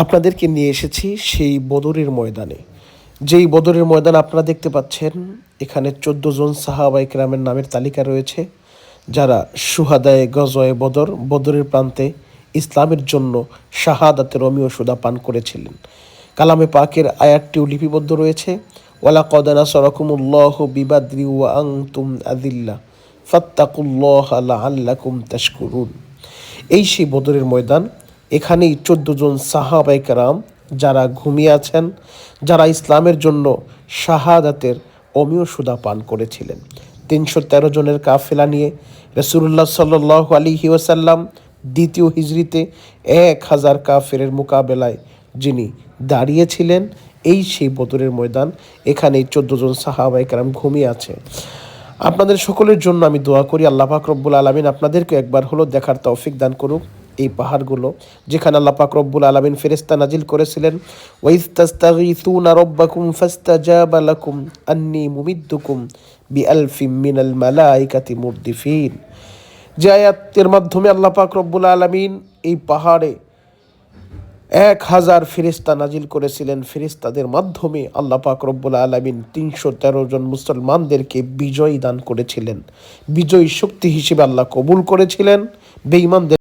আপনাদেরকে নিয়ে এসেছি সেই বদরের ময়দানে। যেই বদরের ময়দান আপনারা দেখতে পাচ্ছেন, এখানে 14 জন সাহাবা ইকরামের নামের তালিকা রয়েছে, যারা সুহাদায়ে গজওয়ে বদর, বদরের প্রান্তে ইসলামের জন্য শাহাদাতের অমীয় সুদা পান করেছিলেন। কালামে পাকের আয়াতটিও লিপিবদ্ধ রয়েছে, ওয়ালাকাদ নাসারাকুমুল্লাহু বিবাদরি ওয়া আনতুম আযিল্লা ফাত্তাকুল্লাহা লাআল্লাকুম তাশকুরুন। এই সেই বদরের ময়দান। এখানেই 14 জন সাহাবায়ে কেরাম যারা ঘুমিয়ে আছেন, যারা ইসলামের জন্য শাহাদাতের অমীয় সুদা পান করেছিলেন। 313 জনের কাফেলা নিয়ে রাসূলুল্লাহ সাল্লাল্লাহু আলাইহি ওয়াসাল্লাম দ্বিতীয় হিজরিতে 1000 কাফেরের মোকাবেলায় যিনি দাঁড়িয়েছিলেন, এই সেই বদরের ময়দান। এখানেই 14 জন সাহাবায়ে কেরাম ঘুমিয়ে আছে। আপনাদের সকলের জন্য আমি দোয়া করি, আল্লাহ পাক রব্বুল আলামিন আপনাদেরকে একবার হলো দেখার তৌফিক দান করুক এই পাহাড়গুলো, যেখানে আল্লাহ পাক রব্বুল আলামিন ফেরেশতা নাজিল করেছিলেন, ওয়াইজ তাস্তাগীসুনা রাব্বাকুম ফাস্তাজাবা লাকুম আন্নী মুমিদ্দুকুম বিআলফিম মিনাল মালাইকাতি মুরদিফিন। যে আয়াতের মাধ্যমে আল্লাহ পাক রব্বুল আলামিন এই পাহাড়ে 1000 ফেরেশতা নাজিল করেছিলেন। ফেরেশতাদের মাধ্যমে আল্লাহ পাক রব্বুল আলামিন 313 জন মুসলমানদেরকে বিজয় দান করেছিলেন। বিজয়ী শক্তি হিসেবে আল্লাহ কবুল করেছিলেন। বেঈমানদের